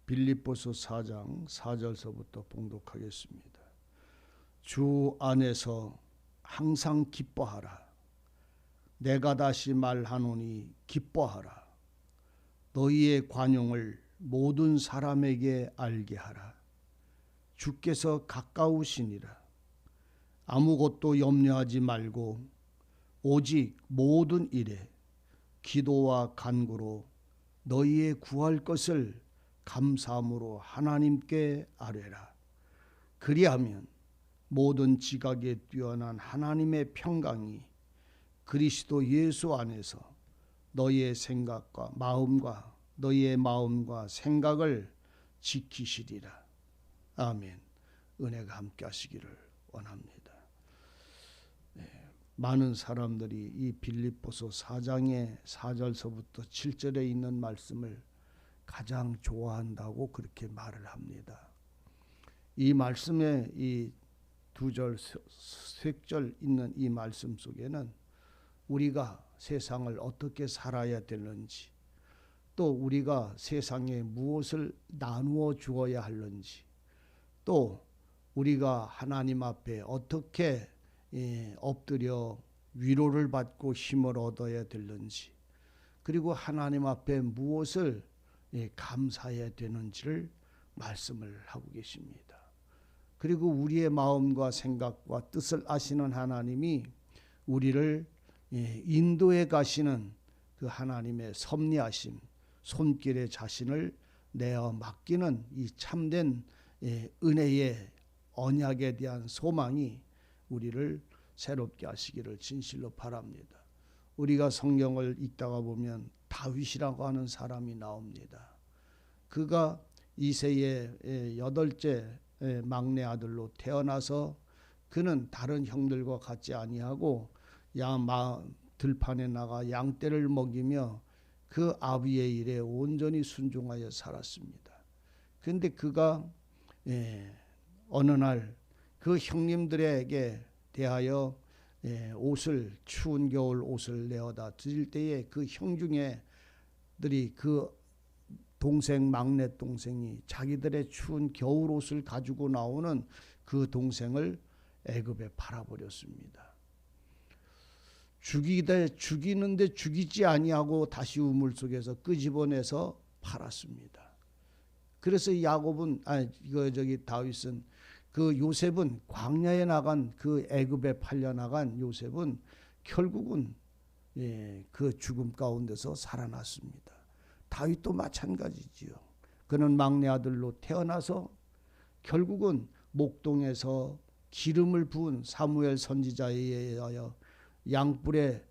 빌립보서 4장 4절서부터 봉독하겠습니다. 주 안에서 항상 기뻐하라. 내가 다시 말하노니 기뻐하라. 너희의 관용을 모든 사람에게 알게 하라. 주께서 가까우시니라. 아무것도 염려하지 말고 오직 모든 일에 기도와 간구로 너희의 구할 것을 감사함으로 하나님께 아뢰라. 그리하면 모든 지각에 뛰어난 하나님의 평강이 그리스도 예수 안에서 너희의 마음과 생각을 지키시리라. 아멘. 은혜가 함께 하시기를 원합니다. 많은 사람들이 이 빌립보서 4장의 4절서부터 7절에 있는 말씀을 가장 좋아한다고 그렇게 말을 합니다. 이 말씀에 이 2절, 3절 있는 이 말씀 속에는 우리가 세상을 어떻게 살아야 되는지, 또 우리가 세상에 무엇을 나누어 주어야 하는지, 또 우리가 하나님 앞에 어떻게 엎드려 위로를 받고 힘을 얻어야 되는지, 그리고 하나님 앞에 무엇을 감사해야 되는지를 말씀을 하고 계십니다. 그리고 우리의 마음과 생각과 뜻을 아시는 하나님이 우리를 인도해 가시는 그 하나님의 섭리하심, 손길에 자신을 내어 맡기는 이 참된 은혜의 언약에 대한 소망이 우리를 새롭게 하시기를 진실로 바랍니다. 우리가 성경을 읽다가 보면 다윗이라고 하는 사람이 나옵니다. 그가 이새의 8째 막내 아들로 태어나서 그는 다른 형들과 같지 아니하고 들판에 나가 양떼를 먹이며 그 아비의 일에 온전히 순종하여 살았습니다. 그런데 그가 어느 날 그 형님들에게 대하여 추운 겨울 옷을 내어다 드릴 때에 그 형중에들이 그 막내 동생이 자기들의 추운 겨울 옷을 가지고 나오는 그 동생을 애굽에 팔아버렸습니다. 죽이는데 죽이지 아니하고 다시 우물 속에서 끄집어내서 팔았습니다. 그래서 다윗은 그 요셉은 광야에 나간 그 애굽에 팔려 나간 요셉은 결국은 그 죽음 가운데서 살아났습니다. 다윗도 마찬가지지요. 그는 막내 아들로 태어나서 결국은 목동에서 기름을 부은 사무엘 선지자에 의하여 양뿔에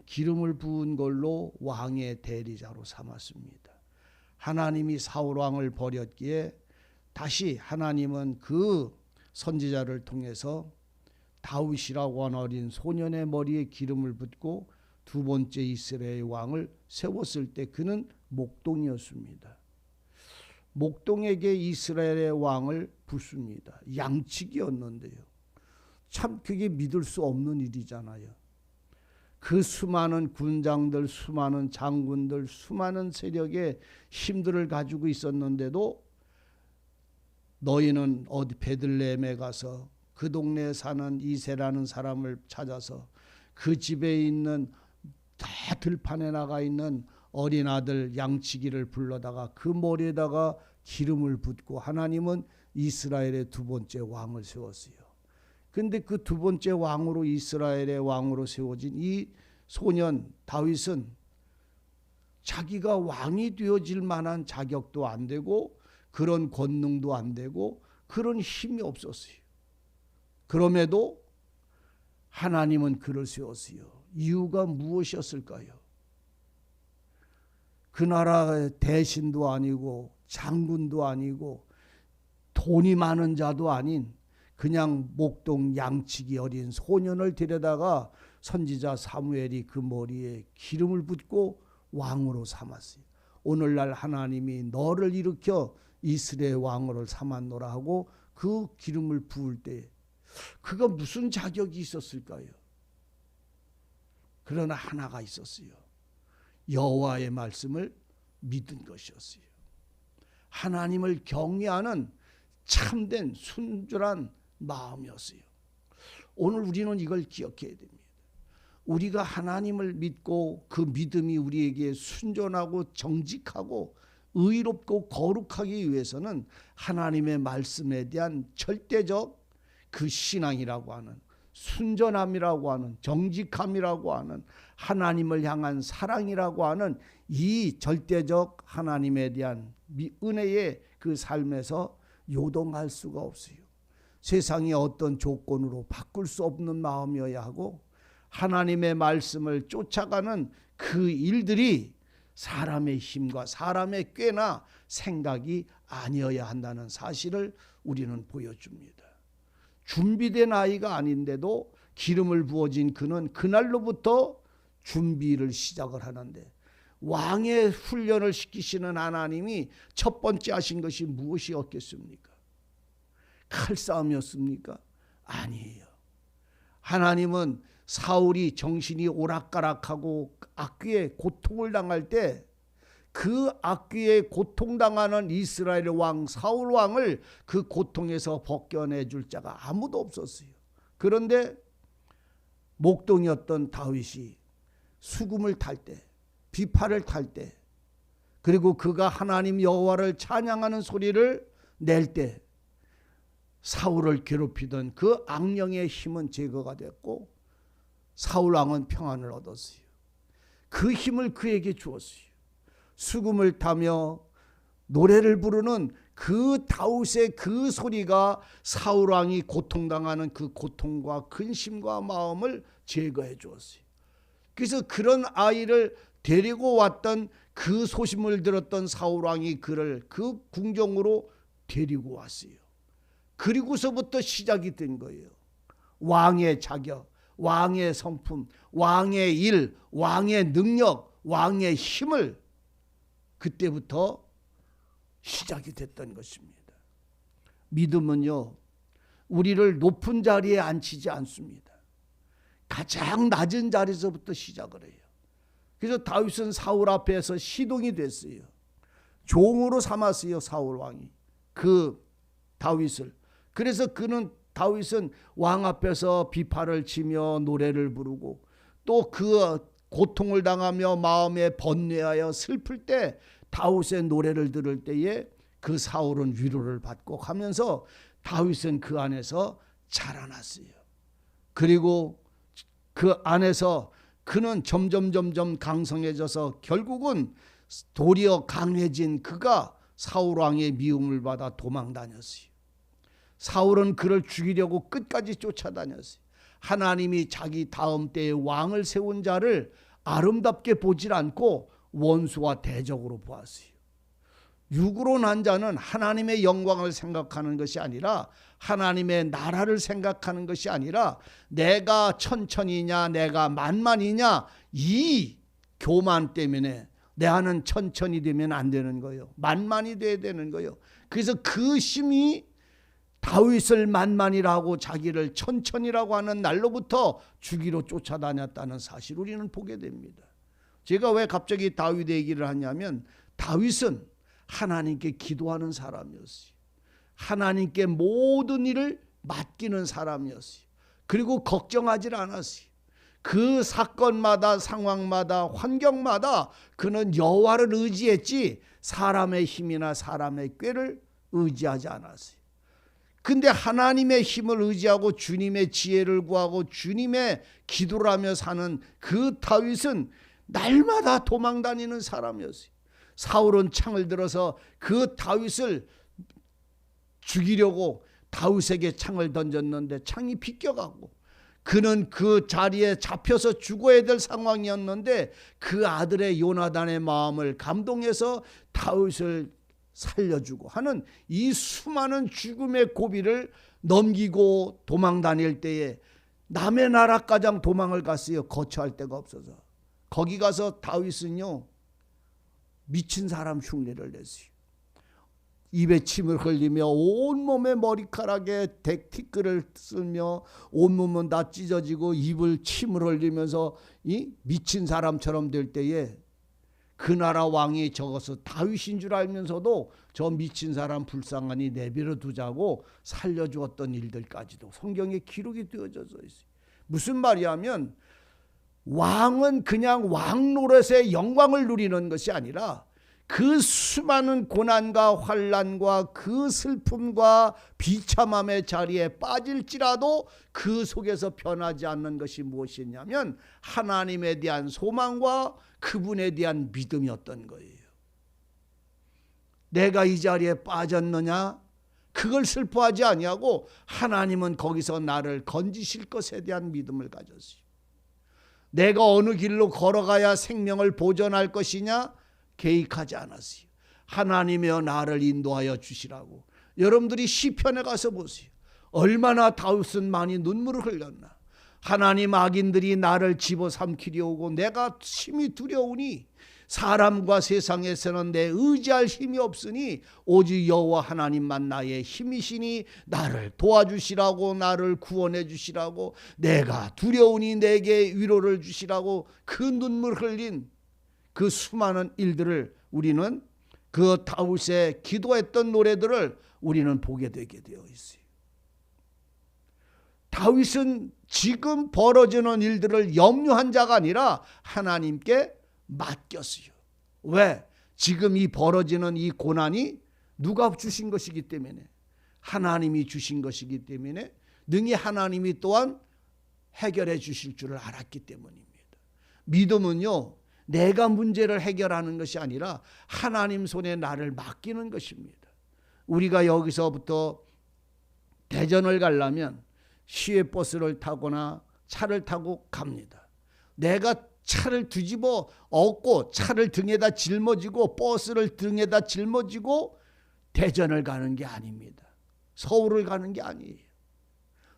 기름을 부은 걸로 왕의 대리자로 삼았습니다. 하나님이 사울 왕을 버렸기에 다시 하나님은 그 선지자를 통해서 다윗이라고 하는 어린 소년의 머리에 기름을 붓고 두 번째 이스라엘 왕을 세웠을 때 그는 목동이었습니다. 목동에게 이스라엘의 왕을 붓습니다. 양측이었는데요. 참 그게 믿을 수 없는 일이잖아요. 그 수많은 군장들, 수많은 장군들, 수많은 세력의 힘들을 가지고 있었는데도 너희는 어디 베들레헴에 가서 그 동네에 사는 이새라는 사람을 찾아서 그 집에 있는 다 들판에 나가 있는 어린 아들 양치기를 불러다가 그 머리에다가 기름을 붓고 하나님은 이스라엘의 두 번째 왕을 세웠어요. 그런데 그 두 번째 왕으로 이스라엘의 왕으로 세워진 이 소년 다윗은 자기가 왕이 되어질 만한 자격도 안 되고 그런 권능도 안 되고 그런 힘이 없었어요. 그럼에도 하나님은 그를 세웠어요. 이유가 무엇이었을까요? 그 나라의 대신도 아니고 장군도 아니고 돈이 많은 자도 아닌 그냥 목동 양치기 어린 소년을 데려다가 선지자 사무엘이 그 머리에 기름을 붓고 왕으로 삼았어요. 오늘날 하나님이 너를 일으켜 이스라엘 왕으로 삼았노라 하고 그 기름을 부을 때 그가 무슨 자격이 있었을까요? 그러나 하나가 있었어요. 여호와의 말씀을 믿은 것이었어요. 하나님을 경외하는 참된 순결한 마음이었어요. 오늘 우리는 이걸 기억해야 됩니다. 우리가 하나님을 믿고 그 믿음이 우리에게 순전하고 정직하고 의롭고 거룩하기 위해서는 하나님의 말씀에 대한 절대적 그 신앙이라고 하는, 순전함이라고 하는, 정직함이라고 하는, 하나님을 향한 사랑이라고 하는 이 절대적 하나님에 대한 은혜의 그 삶에서 요동할 수가 없어요. 세상의 어떤 조건으로 바꿀 수 없는 마음이어야 하고, 하나님의 말씀을 쫓아가는 그 일들이 사람의 힘과 사람의 꾀나 생각이 아니어야 한다는 사실을 우리는 보여줍니다. 준비된 아이가 아닌데도 기름을 부어진 그는 그날로부터 준비를 시작을 하는데, 왕의 훈련을 시키시는 하나님이 첫 번째 하신 것이 무엇이었겠습니까? 칼싸움이었습니까? 아니에요. 하나님은 사울이 정신이 오락가락하고 악귀의 고통을 당할 때 그 악귀의 고통당하는 이스라엘 왕 사울 왕을 그 고통에서 벗겨내줄 자가 아무도 없었어요. 그런데 목동이었던 다윗이 수금을 탈 때, 비파를 탈 때, 그리고 그가 하나님 여호와를 찬양하는 소리를 낼 때 사울을 괴롭히던 그 악령의 힘은 제거가 됐고 사울 왕은 평안을 얻었어요. 그 힘을 그에게 주었어요. 수금을 타며 노래를 부르는 그 다윗의 그 소리가 사울 왕이 고통당하는 그 고통과 근심과 마음을 제거해 주었어요. 그래서 그런 아이를 데리고 왔던 그 소식을 들었던 사울 왕이 그를 그 궁정으로 데리고 왔어요. 그리고서부터 시작이 된 거예요. 왕의 자격, 왕의 성품, 왕의 일, 왕의 능력, 왕의 힘을 그때부터 시작이 됐던 것입니다. 믿음은요, 우리를 높은 자리에 앉히지 않습니다. 가장 낮은 자리에서부터 시작을 해요. 그래서 다윗은 사울 앞에서 시동이 됐어요. 종으로 삼았어요, 사울 왕이 그 다윗을. 그래서 다윗은 왕 앞에서 비파를 치며 노래를 부르고 또 그 고통을 당하며 마음에 번뇌하여 슬플 때 다윗의 노래를 들을 때에 그 사울은 위로를 받고 하면서 다윗은 그 안에서 자라났어요. 그리고 그 안에서 그는 점점 강성해져서 결국은 도리어 강해진 그가 사울 왕의 미움을 받아 도망 다녔어요. 사울은 그를 죽이려고 끝까지 쫓아다녔어요. 하나님이 자기 다음 때에 왕을 세운 자를 아름답게 보질 않고 원수와 대적으로 보았어요. 육으로 난 자는 하나님의 영광을 생각하는 것이 아니라 하나님의 나라를 생각하는 것이 아니라 내가 천천히냐 내가 만만이냐 이 교만 때문에 내가는 천천히 되면 안 되는 거예요. 만만이 돼야 되는 거예요. 그래서 그 힘이 다윗을 만만이라고 자기를 천천히라고 하는 날로부터 죽이러 쫓아다녔다는 사실을 우리는 보게 됩니다. 제가 왜 갑자기 다윗 얘기를 하냐면 다윗은 하나님께 기도하는 사람이었어요. 하나님께 모든 일을 맡기는 사람이었어요. 그리고 걱정하지 않았어요. 그 사건마다 상황마다 환경마다 그는 여호와를 의지했지 사람의 힘이나 사람의 꾀를 의지하지 않았어요. 근데 하나님의 힘을 의지하고 주님의 지혜를 구하고 주님의 기도를 하며 사는 그 다윗은 날마다 도망다니는 사람이었어요. 사울은 창을 들어서 그 다윗을 죽이려고 다윗에게 창을 던졌는데 창이 비껴가고 그는 그 자리에 잡혀서 죽어야 될 상황이었는데 그 아들의 요나단의 마음을 감동해서 다윗을 살려주고 하는 이 수많은 죽음의 고비를 넘기고 도망 다닐 때에 남의 나라가장 도망을 갔어요. 거처할 데가 없어서. 거기 가서 다윗은요 미친 사람 흉내를 냈어요. 입에 침을 흘리며 온몸에 머리카락에 티끌을 쓸며 온몸은 다 찢어지고 입을 침을 흘리면서 이 미친 사람처럼 될 때에 그 나라 왕이 적어서 다윗인 줄 알면서도 저 미친 사람 불쌍하니 내버려 두자고 살려주었던 일들까지도 성경에 기록이 되어져 있어요. 무슨 말이냐면 왕은 그냥 왕 노릇의 영광을 누리는 것이 아니라 그 수많은 고난과 환난과 그 슬픔과 비참함의 자리에 빠질지라도 그 속에서 변하지 않는 것이 무엇이냐면 하나님에 대한 소망과 그분에 대한 믿음이었던 거예요. 내가 이 자리에 빠졌느냐? 그걸 슬퍼하지 아니하고 하나님은 거기서 나를 건지실 것에 대한 믿음을 가졌어요. 내가 어느 길로 걸어가야 생명을 보존할 것이냐? 계획하지 않았어요. 하나님이여 나를 인도하여 주시라고. 여러분들이 시편에 가서 보세요. 얼마나 다윗은 많이 눈물을 흘렸나. 하나님 악인들이 나를 집어삼키려 오고 내가 심히 두려우니 사람과 세상에서는 내 의지할 힘이 없으니 오직 여호와 하나님만 나의 힘이시니 나를 도와주시라고 나를 구원해 주시라고 내가 두려우니 내게 위로를 주시라고 그 눈물 흘린 그 수많은 일들을 우리는 그 다윗의 기도했던 노래들을 우리는 보게 되게 되어 있어요. 다윗은 지금 벌어지는 일들을 염려한 자가 아니라 하나님께 맡겼어요. 왜? 지금 이 벌어지는 이 고난이 누가 주신 것이기 때문에 하나님이 주신 것이기 때문에 능히 하나님이 또한 해결해 주실 줄을 알았기 때문입니다. 믿음은요 내가 문제를 해결하는 것이 아니라 하나님 손에 나를 맡기는 것입니다. 우리가 여기서부터 대전을 가려면 시외버스를 타거나 차를 타고 갑니다. 내가 차를 뒤집어 엎고 차를 등에다 짊어지고 버스를 등에다 짊어지고 대전을 가는 게 아닙니다. 서울을 가는 게 아니에요.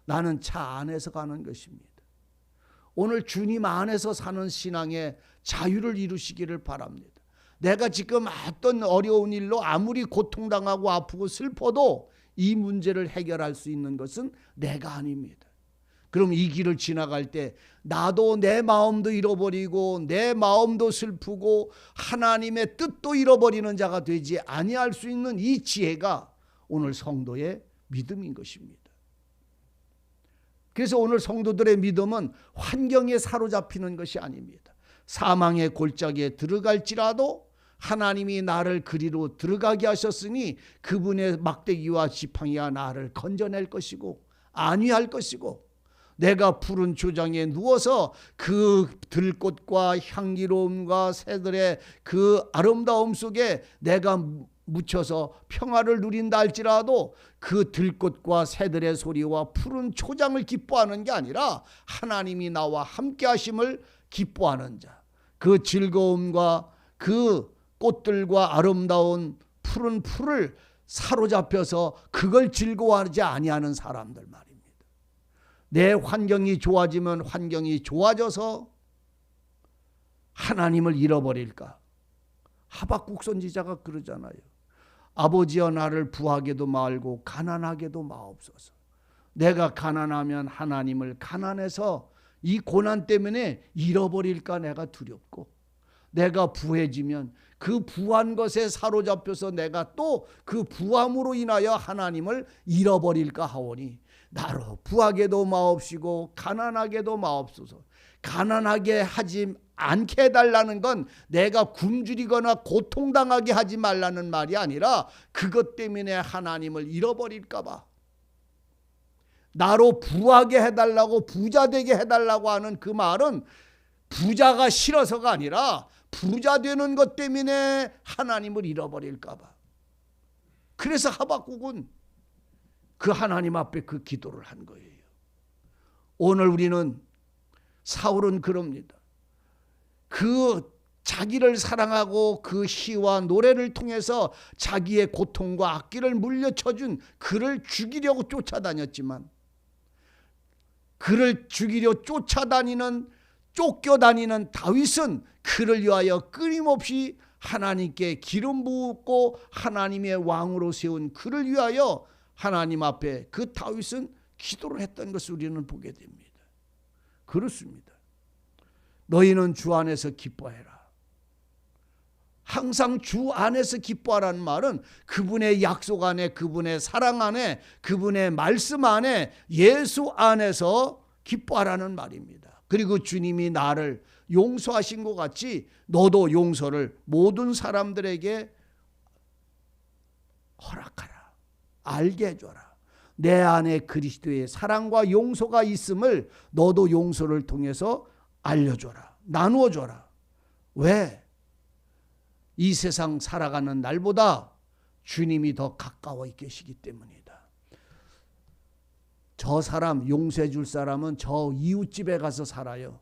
나는 차 안에서 가는 것입니다. 오늘 주님 안에서 사는 신앙의 자유를 이루시기를 바랍니다. 내가 지금 어떤 어려운 일로 아무리 고통당하고 아프고 슬퍼도 이 문제를 해결할 수 있는 것은 내가 아닙니다. 그럼 이 길을 지나갈 때 나도 내 마음도 잃어버리고 내 마음도 슬프고 하나님의 뜻도 잃어버리는 자가 되지 아니할 수 있는 이 지혜가 오늘 성도의 믿음인 것입니다. 그래서 오늘 성도들의 믿음은 환경에 사로잡히는 것이 아닙니다. 사망의 골짜기에 들어갈지라도 하나님이 나를 그리로 들어가게 하셨으니 그분의 막대기와 지팡이가 나를 건져낼 것이고 안위할 것이고 내가 푸른 초장에 누워서 그 들꽃과 향기로움과 새들의 그 아름다움 속에 내가 묻혀서 평화를 누린다 할지라도 그 들꽃과 새들의 소리와 푸른 초장을 기뻐하는 게 아니라 하나님이 나와 함께 하심을 기뻐하는 자, 그 즐거움과 그 꽃들과 아름다운 푸른 풀을 사로잡혀서 그걸 즐거워하지 아니하는 사람들 말입니다. 내 환경이 좋아지면 환경이 좋아져서 하나님을 잃어버릴까? 하박국 선지자가 그러잖아요. 아버지여 나를 부하게도 말고 가난하게도 마옵소서. 내가 가난하면 하나님을 가난해서 이 고난 때문에 잃어버릴까 내가 두렵고 내가 부해지면 그 부한 것에 사로잡혀서 내가 또 그 부함으로 인하여 하나님을 잃어버릴까 하오니 나로 부하게도 마옵시고 가난하게도 마옵소서. 가난하게 하지 않게 해달라는 건 내가 굶주리거나 고통당하게 하지 말라는 말이 아니라 그것 때문에 하나님을 잃어버릴까 봐 나로 부하게 해달라고 부자 되게 해달라고 하는 그 말은 부자가 싫어서가 아니라 부자 되는 것 때문에 하나님을 잃어버릴까 봐. 그래서 하박국은 그 하나님 앞에 그 기도를 한 거예요. 오늘 우리는 사울은 그럽니다. 그 자기를 사랑하고 그 시와 노래를 통해서 자기의 고통과 악기를 물려쳐준 그를 죽이려고 쫓아다녔지만 그를 죽이려 쫓겨다니는 다윗은 그를 위하여 끊임없이 하나님께 기름 부었고 하나님의 왕으로 세운 그를 위하여 하나님 앞에 그 다윗은 기도를 했던 것을 우리는 보게 됩니다. 그렇습니다. 너희는 주 안에서 기뻐해라. 항상 주 안에서 기뻐하라는 말은 그분의 약속 안에, 그분의 사랑 안에, 그분의 말씀 안에, 예수 안에서 기뻐하라는 말입니다. 그리고 주님이 나를 용서하신 것 같이 너도 용서를 모든 사람들에게 허락하라. 알게 해줘라. 내 안에 그리스도의 사랑과 용서가 있음을 너도 용서를 통해서 알려줘라. 나누어줘라. 왜? 이 세상 살아가는 날보다 주님이 더 가까워 계시기 때문이다. 저 사람 용서해 줄 사람은 저 이웃집에 가서 살아요.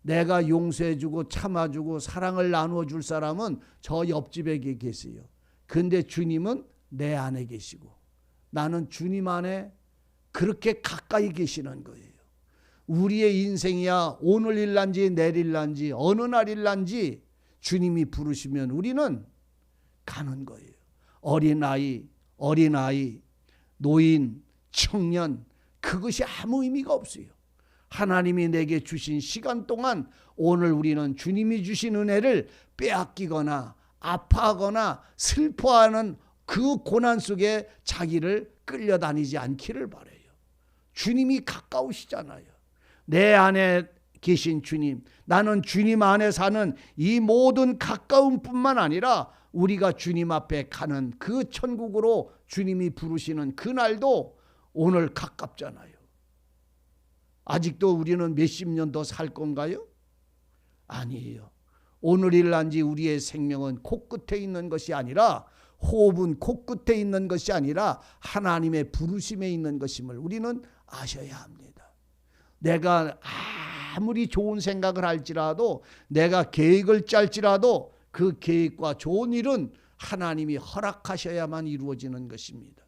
내가 용서해 주고 참아주고 사랑을 나누어 줄 사람은 저 옆집에 계세요. 근데 주님은 내 안에 계시고 나는 주님 안에 그렇게 가까이 계시는 거예요. 우리의 인생이야 오늘 일난지 내일 일난지 어느 날 일난지 주님이 부르시면 우리는 가는 거예요. 어린아이, 노인, 청년, 그것이 아무 의미가 없어요. 하나님이 내게 주신 시간 동안 오늘 우리는 주님이 주신 은혜를 빼앗기거나 아파하거나 슬퍼하는 그 고난 속에 자기를 끌려다니지 않기를 바라요. 주님이 가까우시잖아요. 내 안에 계신 주님, 나는 주님 안에 사는 이 모든 가까움뿐만 아니라 우리가 주님 앞에 가는 그 천국으로 주님이 부르시는 그날도 오늘 가깝잖아요. 아직도 우리는 몇십 년 더 살 건가요? 아니에요. 오늘 일난지 우리의 생명은 코끝에 있는 것이 아니라, 호흡은 코끝에 있는 것이 아니라 하나님의 부르심에 있는 것임을 우리는 아셔야 합니다. 내가 아무리 좋은 생각을 할지라도, 내가 계획을 짤지라도 그 계획과 좋은 일은 하나님이 허락하셔야만 이루어지는 것입니다.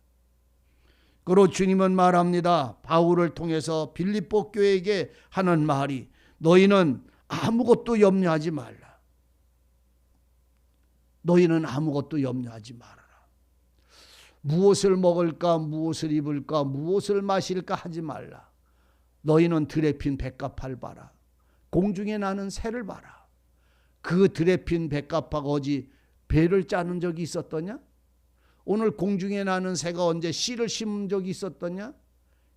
그리고 주님은 말합니다. 바울을 통해서 빌립보 교회에게 하는 말이, 너희는 아무것도 염려하지 말라. 너희는 아무것도 염려하지 말아라. 무엇을 먹을까, 무엇을 입을까, 무엇을 마실까 하지 말라. 너희는 들에 핀 백합화를 봐라. 공중에 나는 새를 봐라. 그 들에 핀 백합화가 어디 배를 짜는 적이 있었더냐? 오늘 공중에 나는 새가 언제 씨를 심은 적이 있었더냐?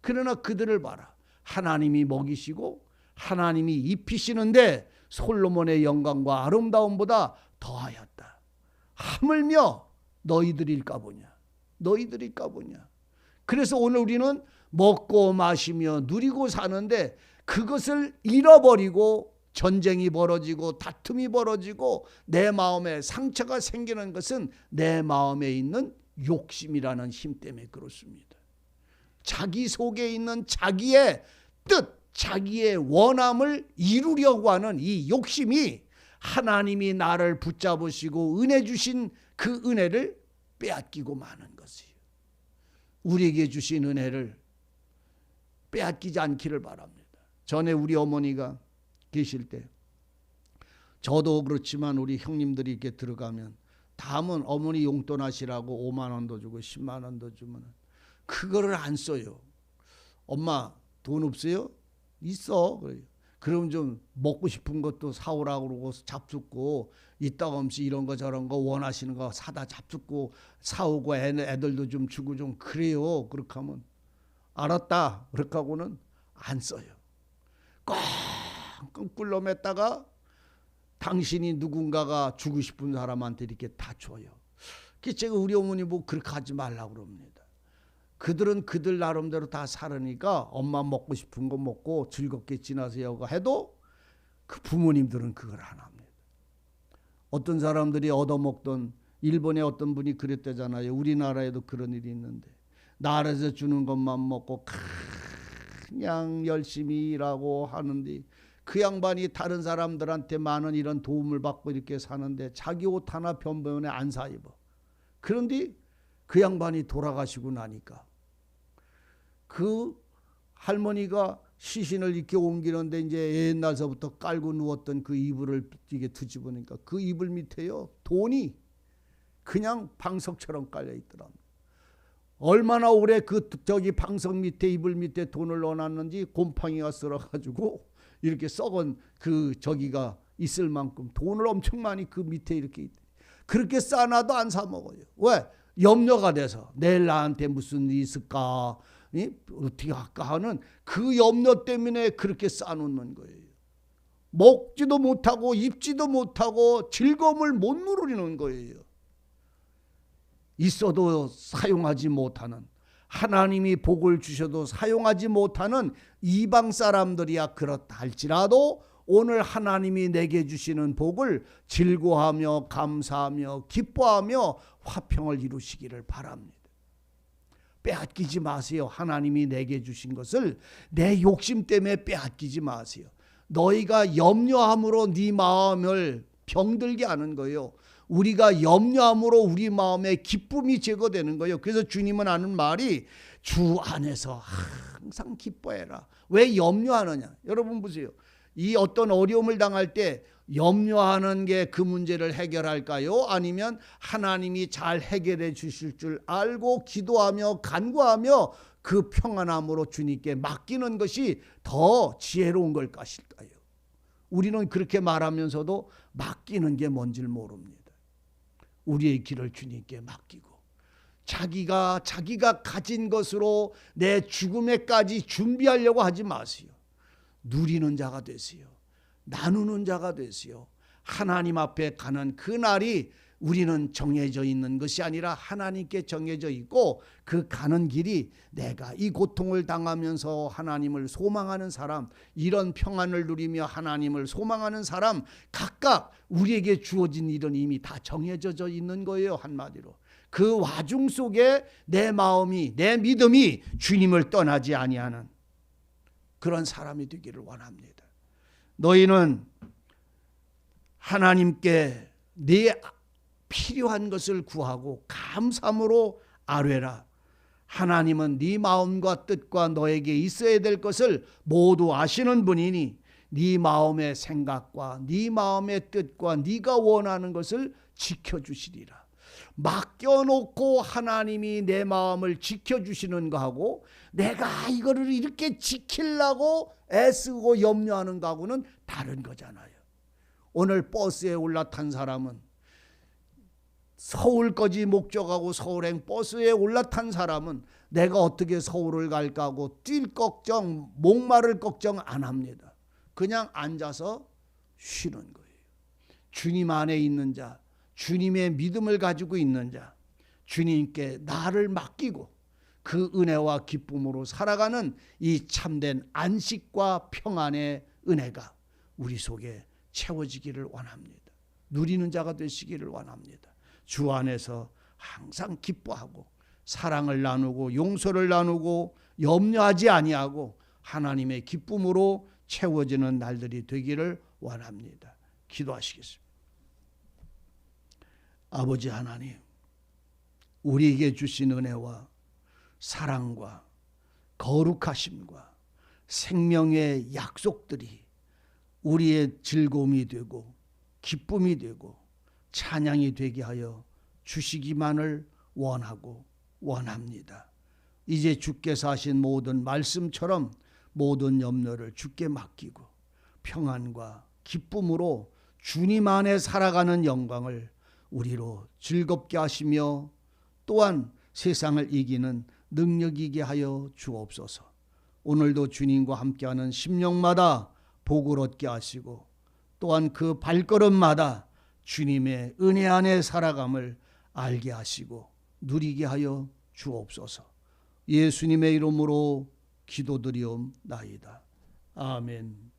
그러나 그들을 봐라. 하나님이 먹이시고 하나님이 입히시는데 솔로몬의 영광과 아름다움보다 더하였다. 하물며 너희들일까 보냐. 너희들일까 보냐. 그래서 오늘 우리는 먹고 마시며 누리고 사는데 그것을 잃어버리고 전쟁이 벌어지고 다툼이 벌어지고 내 마음에 상처가 생기는 것은 내 마음에 있는 욕심이라는 힘 때문에 그렇습니다. 자기 속에 있는 자기의 뜻, 자기의 원함을 이루려고 하는 이 욕심이 하나님이 나를 붙잡으시고 은혜 주신 그 은혜를 빼앗기고 마는 것이에요. 우리에게 주신 은혜를 빼앗기지 않기를 바랍니다. 전에 우리 어머니가 계실 때, 저도 그렇지만 우리 형님들이 이렇게 들어가면 다음은 어머니 용돈 하시라고 5만 원도 주고 10만 원도 주면 그거를 안 써요. 엄마 돈 없어요? 있어. 그래요. 그럼 좀 먹고 싶은 것도 사오라고 그러고 잡숫고 이따가 없이 이런 거 저런 거 원하시는 거 사다 잡숫고 사오고 애들도 좀 주고 좀 그래요. 그렇게 하면 알았다. 그렇게 하고는 안 써요. 꽁꽁 꿀러 맸다가 당신이 누군가가 주고 싶은 사람한테 이렇게 다 줘요. 그래서 제가 우리 어머니 뭐 그렇게 하지 말라고 그럽니다. 그들은 그들 나름대로 다 살으니까 엄마 먹고 싶은 거 먹고 즐겁게 지나세요 해도 그 부모님들은 그걸 안 합니다. 어떤 사람들이 얻어먹던, 일본의 어떤 분이 그랬대잖아요. 우리나라에도 그런 일이 있는데 나라에서 주는 것만 먹고 그냥 열심히 일하고 하는데 그 양반이 다른 사람들한테 많은 이런 도움을 받고 이렇게 사는데 자기 옷 하나 변변에 안 사 입어. 그런데 그 양반이 돌아가시고 나니까 그 할머니가 시신을 이렇게 옮기는데 이제 옛날서부터 깔고 누웠던 그 이불을 이게 뒤집으니까 그 이불 밑에요 돈이 그냥 방석처럼 깔려 있더랍니다. 얼마나 오래 그 저기 방석 밑에 이불 밑에 돈을 넣어놨는지 곰팡이가 쓸어가지고 이렇게 썩은 그 저기가 있을 만큼 돈을 엄청 많이 그 밑에 이렇게 그렇게 싸놔도 안 사 먹어요. 왜? 염려가 돼서 내일 나한테 무슨 일이 있을까? 어떻게 할까 하는 그 염려 때문에 그렇게 싸놓는 거예요. 먹지도 못하고 입지도 못하고 즐거움을 못 누리는 거예요. 있어도 사용하지 못하는, 하나님이 복을 주셔도 사용하지 못하는 이방 사람들이야 그렇다 할지라도 오늘 하나님이 내게 주시는 복을 즐거워하며 감사하며 기뻐하며 화평을 이루시기를 바랍니다. 빼앗기지 마세요. 하나님이 내게 주신 것을 내 욕심 때문에 빼앗기지 마세요. 너희가 염려함으로 네 마음을 병들게 하는 거예요. 우리가 염려함으로 우리 마음에 기쁨이 제거되는 거예요. 그래서 주님은 하는 말이 주 안에서 항상 기뻐해라. 왜 염려하느냐? 여러분 보세요. 이 어떤 어려움을 당할 때 염려하는 게 그 문제를 해결할까요? 아니면 하나님이 잘 해결해 주실 줄 알고 기도하며 간구하며 그 평안함으로 주님께 맡기는 것이 더 지혜로운 걸 것일까요? 우리는 그렇게 말하면서도 맡기는 게 뭔지를 모릅니다. 우리의 길을 주님께 맡기고 자기가 가진 것으로 내 죽음에까지 준비하려고 하지 마세요. 누리는 자가 되세요. 나누는 자가 되세요. 하나님 앞에 가는 그 날이 우리는 정해져 있는 것이 아니라 하나님께 정해져 있고 그 가는 길이 내가 이 고통을 당하면서 하나님을 소망하는 사람, 이런 평안을 누리며 하나님을 소망하는 사람 각각 우리에게 주어진 일은 이미 다 정해져 있는 거예요. 한마디로 그 와중 속에 내 마음이, 내 믿음이 주님을 떠나지 아니하는 그런 사람이 되기를 원합니다. 너희는 하나님께 네 필요한 것을 구하고 감사함으로 아뢰라. 하나님은 네 마음과 뜻과 너에게 있어야 될 것을 모두 아시는 분이니 네 마음의 생각과 네 마음의 뜻과 네가 원하는 것을 지켜주시리라. 맡겨놓고 하나님이 내 마음을 지켜주시는 거하고 내가 이거를 이렇게 지키려고 애쓰고 염려하는 거하고는 다른 거잖아요. 오늘 버스에 올라탄 사람은 서울까지 목적하고 서울행 버스에 올라탄 사람은 내가 어떻게 서울을 갈까 하고 뛸 걱정, 목마를 걱정 안 합니다. 그냥 앉아서 쉬는 거예요. 주님 안에 있는 자, 주님의 믿음을 가지고 있는 자, 주님께 나를 맡기고 그 은혜와 기쁨으로 살아가는 이 참된 안식과 평안의 은혜가 우리 속에 채워지기를 원합니다. 누리는 자가 되시기를 원합니다. 주 안에서 항상 기뻐하고 사랑을 나누고 용서를 나누고 염려하지 아니하고 하나님의 기쁨으로 채워지는 날들이 되기를 원합니다. 기도하시겠습니다. 아버지 하나님, 우리에게 주신 은혜와 사랑과 거룩하심과 생명의 약속들이 우리의 즐거움이 되고 기쁨이 되고 찬양이 되게 하여 주시기만을 원하고 원합니다. 이제 주께서 하신 모든 말씀처럼 모든 염려를 주께 맡기고 평안과 기쁨으로 주님 안에 살아가는 영광을 우리로 즐겁게 하시며 또한 세상을 이기는 능력이게 하여 주옵소서. 오늘도 주님과 함께하는 심령마다 복을 얻게 하시고 또한 그 발걸음마다 주님의 은혜 안에 살아감을 알게 하시고 누리게 하여 주옵소서. 예수님의 이름으로 기도드리옵나이다. 아멘.